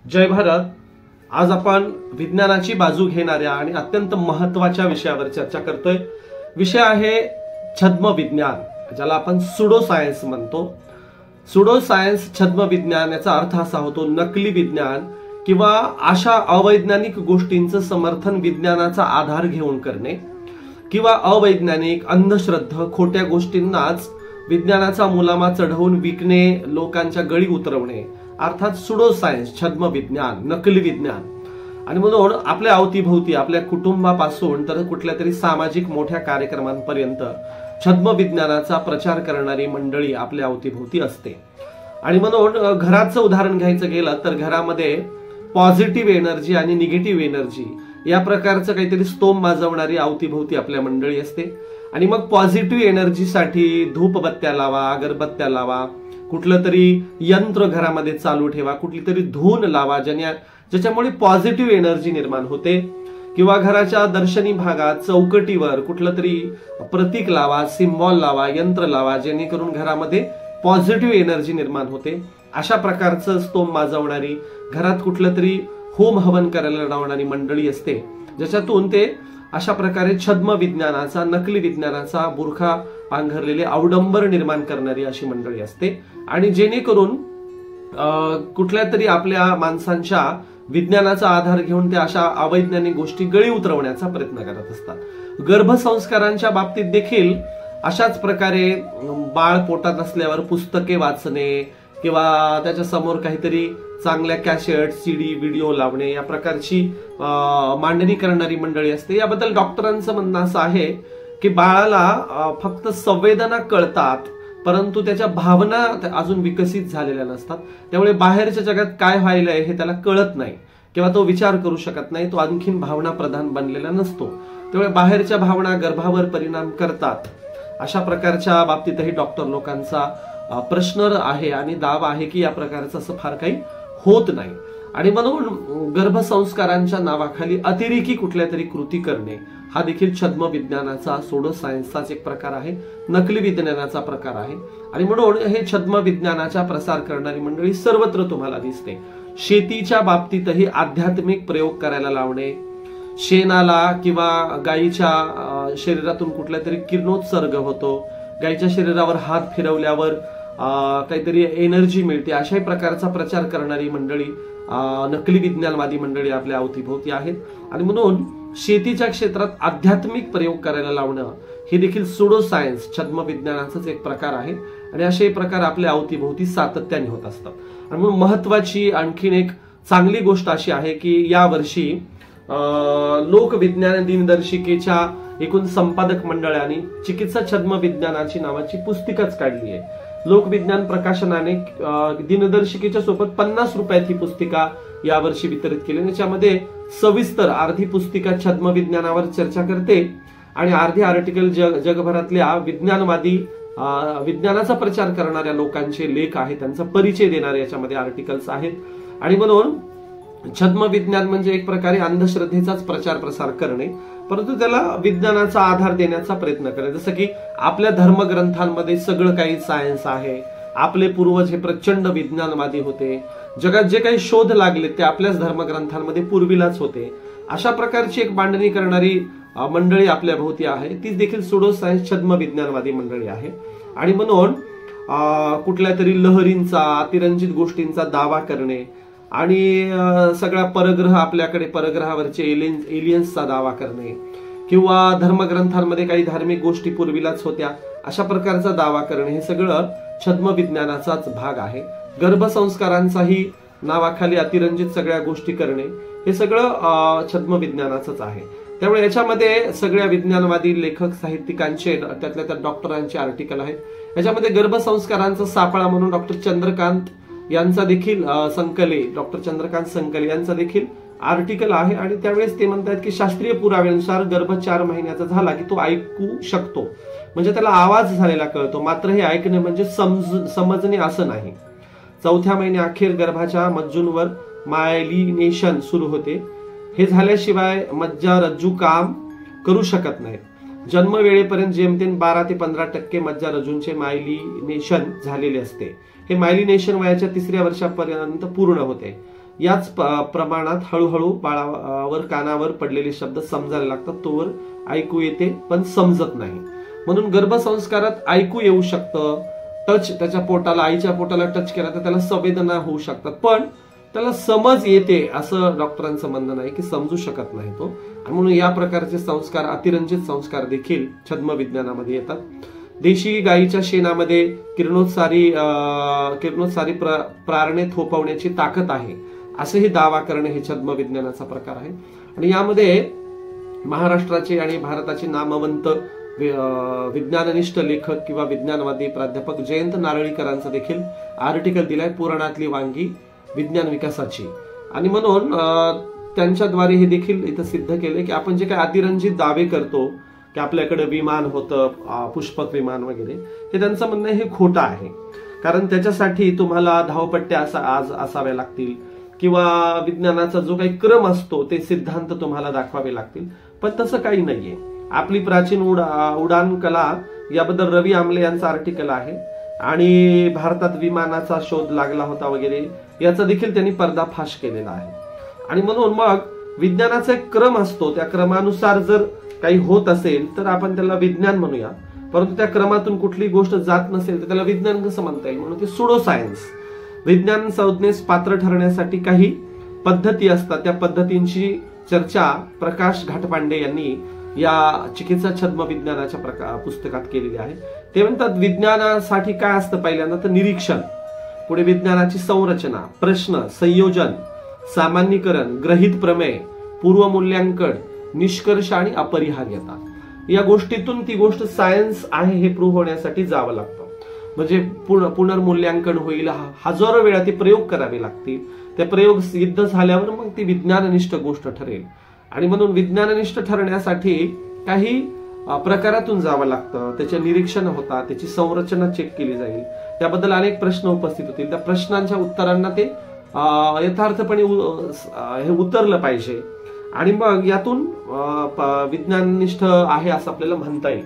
जय भारत। आज आपण विज्ञानाची बाजू घेणाऱ्या आणि अत्यंत महत्त्वाच्या विषयावर चर्चा करतोय। विषय आहे छद्म विज्ञान, ज्याला आपण सुडो सायन्स म्हणतो। सुडो सायन्स, छद्म विज्ञान याचा अर्थ असा होतो नकली विज्ञान किंवा अशा अवैज्ञानिक गोष्टींचं समर्थन विज्ञानाचा आधार घेऊन करणे किंवा अवैज्ञानिक, अंधश्रद्धा, खोट्या गोष्टींनाच विज्ञानाचा मुलामा चढवून विकणे, लोकांच्या गळी उतरवणे, अर्थात सुडो सायन्स, छद्म विज्ञान, नकली विज्ञान। आणि म्हणून आपल्या अवतीभोवती, आपल्या कुटुंबापासून तर कुठल्या तरी सामाजिक मोठ्या कार्यक्रमांपर्यंत छद्म विज्ञानाचा प्रचार करणारी मंडळी आपल्या अवतीभोवती असते। आणि म्हणून घराचं उदाहरण घ्यायचं गेलं तर घरामध्ये पॉझिटिव्ह एनर्जी आणि निगेटिव्ह एनर्जी या प्रकारचं काहीतरी स्तोम माजवणारी अवतीभोवती आपल्या मंडळी असते। आणि मग पॉझिटिव्ह एनर्जीसाठी धूपबत्त्या लावा, अगरबत्त्या लावा, कुठलं तरी यंत्र घरामध्ये चालू ठेवा, कुठली तरी धून लावा ज्याच्यामुळे पॉझिटिव्ह एनर्जी निर्माण होते। किंवा घराच्या दर्शनी भागात चौकटीवर कुठलं तरी प्रतीक लावा, सिम्बॉल लावा, यंत्र लावा, जेणेकरून घरामध्ये पॉझिटिव्ह एनर्जी निर्माण होते। अशा प्रकारचं स्तोम माजवणारी, घरात कुठलं तरी होम हवन करायला लावणारी मंडळी असते, ज्याच्यातून ते अशा प्रकारे छद्म विज्ञानाचा, नकली विज्ञानाचा बुरखा पांघरलेले अवडंबर निर्माण करणारी अशी मंडळी असते। आणि जेणेकरून कुठल्या तरी आपल्या माणसांच्या विज्ञानाचा आधार घेऊन ते अशा अवैज्ञानिक गोष्टी गळी उतरवण्याचा प्रयत्न करत असतात। गर्भसंस्कारांच्या बाबतीत देखील अशाच प्रकारे बाळ पोटात असल्यावर पुस्तके वाचणे किंवा त्याच्या समोर काहीतरी चांगल्या कॅसेट, सीडी, व्हिडिओ लावणे या प्रकारची मांडणी करणारी मंडळी असते। याबद्दल डॉक्टरांचं म्हणणं असं आहे की बाळाला फक्त संवेदना कळतात, परंतु त्याच्या भावना अजून विकसित झालेल्या नसतात। त्यामुळे बाहेरच्या जगात काय व्हायलंय हे त्याला कळत नाही किंवा तो विचार करू शकत नाही, तो आणखीन भावना प्रधान बनलेला नसतो। त्यामुळे बाहेरच्या भावना गर्भावर परिणाम करतात। अशा प्रकारच्या बाबतीतही डॉक्टर लोकांचा प्रश्न आहे आणि दावा आहे की या प्रकारचं असं फार काही होत नाही। आणि म्हणून गर्भसंस्कारांच्या नावाखाली अतिरेकी कुठल्या तरी कृती करणे हा देखील छद्म विज्ञानाचा, सुडो सायन्सचाच एक प्रकार आहे, नकली विज्ञानाचा प्रकार आहे। आणि म्हणून हे छद्म विज्ञानाचा प्रसार करणारी मंडळी सर्वत्र तुम्हाला दिसते। शेतीच्या बाबतीतही आध्यात्मिक प्रयोग करायला लावणे, शेणाला किंवा गायीच्या शरीरातून कुठल्या तरी किरणोत्सर्ग होतो, गायीच्या शरीरावर हात फिरवल्यावर काहीतरी एनर्जी मिळते, अशाही प्रकारचा प्रचार करणारी मंडळी, नकली विज्ञानवादी मंडळी आपल्या अवतीभोवती आहेत। आणि म्हणून शेतीच्या क्षेत्रात आध्यात्मिक प्रयोग करायला लावणं हे देखील सुडो सायन्स, छद्म विज्ञानाचाच एक प्रकार आहे। आणि असे प्रकार आपल्या अवतीभोवती सातत्याने होत असतात। आणि म्हणून महत्वाची आणखीन एक चांगली गोष्ट अशी आहे की यावर्षी लोकविज्ञान दिनदर्शिकेच्या एकूण संपादक मंडळाने चिकित्सा छद्म विज्ञानाची नावाची पुस्तिकाच काढली आहे। लोकविज्ञान प्रकाशनाने दिनदर्शिकेच्या सोबत 50 रुपयात ही पुस्तिका यावर्षी वितरित केली। त्याच्यामध्ये सविस्तर अर्धी पुस्तिका छद्म विज्ञानावर चर्चा करते आणि अर्धी आर्टिकल जगभरातल्या विज्ञानवादी, विज्ञानाचा प्रचार करणाऱ्या लोकांचे लेख आहेत, त्यांचा परिचय देणारे याच्यामध्ये आर्टिकल्स आहेत। आणि म्हणून छद्म विज्ञान म्हणजे एक प्रकारे अंधश्रद्धेचाच प्रचार प्रसार करणे, परंतु त्याला विज्ञानाचा आधार देण्याचा प्रयत्न करणे। जसं की आपल्या धर्मग्रंथांमध्ये सगळं काही सायन्स आहे, आपले पूर्वज हे प्रचंड विज्ञानवादी होते, जगात जे काही शोध लागले ते आपल्याच धर्मग्रंथांमध्ये पूर्वीलाच होते, अशा प्रकारची एक मांडणी करणारी मंडळी आपल्या भोवती आहे। ती देखील सुडो सायन्स, छद्म विज्ञानवादी मंडळी आहे। आणि म्हणून कुठल्या तरी लहरींचा, अतिरंजित गोष्टींचा दावा करणे आणि सगळ्या परग्रह, आपल्याकडे परग्रहावरचे एलियन्सचा दावा करणे किंवा धर्मग्रंथांमध्ये काही धार्मिक गोष्टी पूर्वीलाच होत्या अशा प्रकारचा दावा करणे हे सगळं छद्म विज्ञानाचाच भाग आहे। गर्भसंस्कारांचाही नावाखाली अतिरंजित सगळ्या गोष्टी करणे हे सगळं छद्म विज्ञानाचंच आहे। त्यामुळे याच्यामध्ये सगळ्या विज्ञानवादी लेखक, साहित्यिकांचे, त्यातल्या त्यात डॉक्टरांचे आर्टिकल आहेत। याच्यामध्ये गर्भसंस्कारांचा सापळा म्हणून डॉक्टर चंद्रकांत यांचा देखील डॉक्टर चंद्रकांत संकले यांचा देखील आर्टिकल आहे। आणि त्यावेळेस ते म्हणतात की शास्त्रीय पुराव्यानुसार गर्भ 4 महिन्याचा झाला की तो ऐकू शकतो, म्हणजे त्याला आवाज झालेला कळतो, मात्र हे ऐकणे म्हणजे समजणे असं नाही। 4थ्या महिन्याअखेर गर्भाच्या मज्जूंवर मायलिनेशन सुरू होते, हे झाल्याशिवाय मज्जारज्जू काम करू शकत नाही। जन्मवेळेपर्यंत जेमतेम 12 ते 15% मज्जारज्जूंचे मायलिनेशन झालेले असते। हे मायलिनेशन वयाच्या 3ऱ्या वर्षापर्यंत पूर्ण होते। याच प्रमाणात हळूहळू बाळावर कानावर पडलेले शब्द समजायला लागतात, तोवर ऐकू येते पण समजत नाही. म्हणून गर्भसंस्कारात ऐकू येऊ शकतं, टच त्याच्या पोटाला, आईच्या पोटाला टच केला तर त्याला संवेदना होऊ शकतात, पण त्याला समज येते असं डॉक्टरांचं म्हणणं नाही की समजू शकत नाही तो. आणि म्हणून या प्रकारचे संस्कार, अतिरंजित संस्कार देखील छद्म विज्ञानामध्ये येतात. देशी गायीच्या शेणामध्ये किरणोत्सारी प्रारणे थोपवण्याची ताकद आहे असेही दावा करणे हे छद्म विज्ञानाचा प्रकार आहे. आणि यामध्ये महाराष्ट्राचे आणि भारताचे नामवंत विज्ञाननिष्ठ लेखक किंवा विज्ञानवादी प्राध्यापक जयंत नारळीकरांचा देखील आर्टिकल दिलाय, पुराणातली वांगी विज्ञान विकासाची. आणि म्हणून त्यांच्याद्वारे हे देखील इथं सिद्ध केले की आपण जे काही अतिरंजित दावे करतो की आपल्याकडे विमान होतं, पुष्पक विमान वगैरे, हे त्यांचं म्हणणं हे खोटं आहे. कारण त्याच्यासाठी तुम्हाला धावपट्ट्या असाव्या लागतील किंवा विज्ञानाचा जो काही क्रम असतो ते सिद्धांत तुम्हाला दाखवावे लागतील. पण तसं काही नाहीये. आपली प्राचीन उडान कला याबद्दल रवी आमले यांचा आर्टिकल आहे आणि भारतात विमानाचा शोध लागला होता वगैरे याचा देखील त्यांनी पर्दाफाश केलेला आहे. आणि म्हणून मग विज्ञानाचा एक क्रम असतो, त्या क्रमानुसार जर काही होत असेल तर आपण त्याला विज्ञान म्हणूया, परंतु त्या क्रमातून कुठली गोष्ट जात नसेल तर त्याला विज्ञान कसं म्हणता येईल? म्हणून ते सुडो सायन्स. विज्ञान संज्ञेस पात्र ठरण्यासाठी काही पद्धती असतात, त्या पद्धतींची चर्चा प्रकाश घाटपांडे यांनी या चिकित्सा छद्म विज्ञानाच्या पुस्तकात केलेली आहे. ते म्हणतात विज्ञानासाठी काय असतं? पहिल्यांदा तर निरीक्षण, पुढे विज्ञानाची संरचना, प्रश्न, संयोजन, सामान्यीकरण, ग्रहित प्रमेय, पूर्वमूल्यांकन, निष्कर्ष आणि अपरिहार्यता. या गोष्टीतून ती गोष्ट सायन्स आहे हे प्रूव्ह होण्यासाठी जावं लागतं. म्हणजे पुनर्मूल्यांकन होईल, हजारो वेळा ते प्रयोग करावे लागतील. ते प्रयोग सिद्ध झाल्यावर मग ती विज्ञाननिष्ठ गोष्ट ठरेल. आणि म्हणून विज्ञाननिष्ठ ठरण्यासाठी काही प्रकारातून जावं लागतं, त्याचे निरीक्षण होतात, त्याची संरचना चेक केली जाईल, त्याबद्दल अनेक प्रश्न उपस्थित होतील, त्या प्रश्नांच्या उत्तरांना ते यथार्थपणे हे उतरलं पाहिजे आणि मग यातून विज्ञाननिष्ठ आहे असं आपल्याला म्हणता येईल.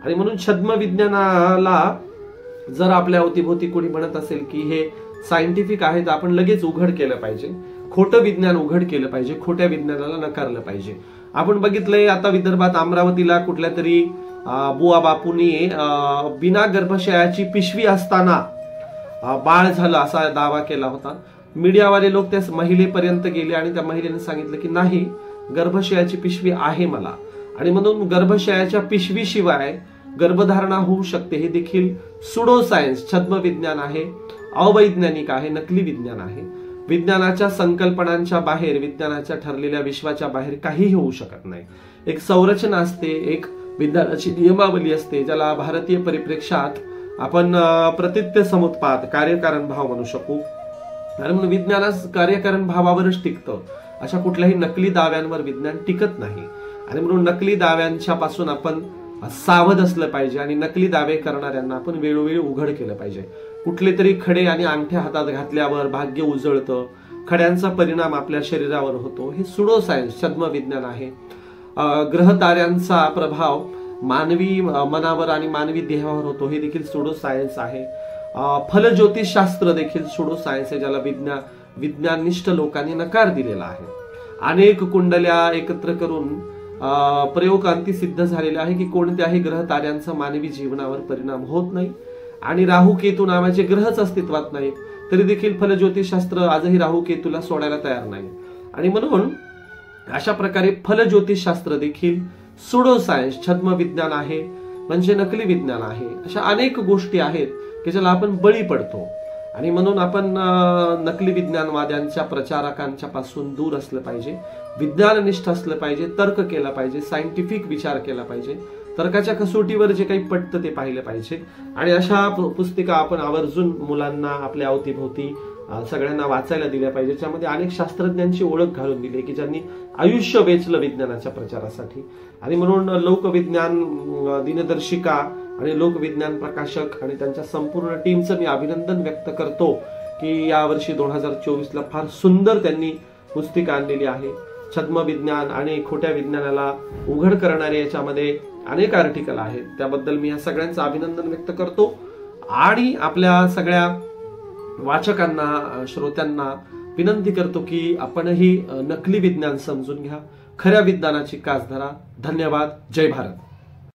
आणि म्हणून छद्म विज्ञानाला जर आपल्या अवतीभोवती कोणी म्हणत असेल की हे सायंटिफिक आहे तर आपण लगेच उघड केलं पाहिजे, खोटं विज्ञान उघड केलं पाहिजे, खोट्या विज्ञानाला नकारलं पाहिजे. आपण बघितलंय आता विदर्भात अमरावतीला कुठल्या तरी बुवा बापूंनी बिना गर्भाशयाची पिशवी असताना बाळ झालं असा दावा केला होता. मीडियावाले लोक त्या महिलेपर्यंत गेले आणि त्या महिलेने सांगितलं की नाही, गर्भाशयाची पिशवी आहे मला. आणि म्हणून गर्भाशयाच्या पिशवीशिवाय गर्भधारणा होऊ शकते हे देखील सुडो सायन्स, छद्म विज्ञान आहे, अवैज्ञानिक आहे, नकली विज्ञान आहे. विज्ञानाच्या संकल्पनांच्या बाहेर, विज्ञानाच्या ठरलेल्या विश्वाच्या बाहेर काहीही होऊ शकत नाही. एक संरचना असते, एक विज्ञानाची नियमावली असते, ज्याला भारतीय परिप्रेक्षात आपण प्रतित्य समुत्पाद, कार्यकारण भाव म्हणू शकू. आणि म्हणून विज्ञानास कार्यकारण भावावरच टिकतं, अशा कुठल्याही नकली दाव्यांवर विज्ञान टिकत नाही. आणि म्हणून नकली दाव्यांच्या पासून आपण सावध असलं पाहिजे आणि नकली दावे करणाऱ्यांना आपण वेळोवेळी उघड केलं पाहिजे. कुठले तरी खडे आणि अंगठ्या हातात घातल्यावर भाग्य उजळतं, खड्यांचा परिणाम आपल्या शरीरावर होतो, हे सुडो सायन्स, छद्म विज्ञान आहे. ग्रह ताऱ्यांचा प्रभाव मानवी मनावर आणि मानवी देहावर होतो, हे देखील सुडो सायन्स आहे. फलज्योतिषशास्त्र देखील सुडो सायन्स आहे, ज्याला विज्ञाननिष्ठ लोकांनी नकार दिलेला आहे. अनेक कुंडल्या एकत्र करून प्रयोगांती सिद्ध झालेले आहे की कोणत्याही ग्रह ताऱ्यांचा मानवी जीवनावर परिणाम होत नाही आणि राहू केतू नावाचे ग्रहच अस्तित्वात नाहीत, तरी देखील फलज्योतिषशास्त्र आजही राहू केतूला सोडायला तयार नाही. आणि म्हणून अशा प्रकारे फलज्योतिषशास्त्र देखील सुडो सायन्स, छद्म विज्ञान आहे, म्हणजे नकली विज्ञान आहे. अशा अनेक गोष्टी आहेत की ज्याला आपण बळी पडतो. आणि म्हणून आपण नकली विज्ञानवाद्यांच्या प्रचारकांच्या पासून दूर असलं पाहिजे, विज्ञाननिष्ठ असलं पाहिजे, तर्क केला पाहिजे, सायंटिफिक विचार केला पाहिजे, तर्काच्या कसोटीवर जे काही पटतं ते पाहिलं पाहिजे. आणि अशा पुस्तिका आपण आवर्जून मुलांना आपल्या अवतीभोवती सगळ्यांना वाचायला दिल्या पाहिजे. त्यामध्ये अनेक शास्त्रज्ञांची ओळख घालून दिली की ज्यांनी आयुष्य वेचलं विज्ञानाच्या प्रचारासाठी. आणि म्हणून लोकविज्ञान दिनदर्शिका आणि लोकविज्ञान प्रकाशक आणि त्यांच्या संपूर्ण टीमचं मी अभिनंदन व्यक्त करतो की यावर्षी 2024ला फार सुंदर त्यांनी पुस्तिका आणलेली आहे. छद्म विज्ञान आणि खोट्या विज्ञानाला उघड करणारे याच्यामध्ये अनेक आर्टिकल आहेत, त्याबद्दल मी या सगळ्यांचं अभिनंदन व्यक्त करतो. आणि आपल्या सगळ्या वाचकांना, श्रोत्यांना विनंती करतो की आपणही नकली विज्ञान समजून घ्या, खऱ्या विज्ञानाची कास धरा. धन्यवाद. जय भारत.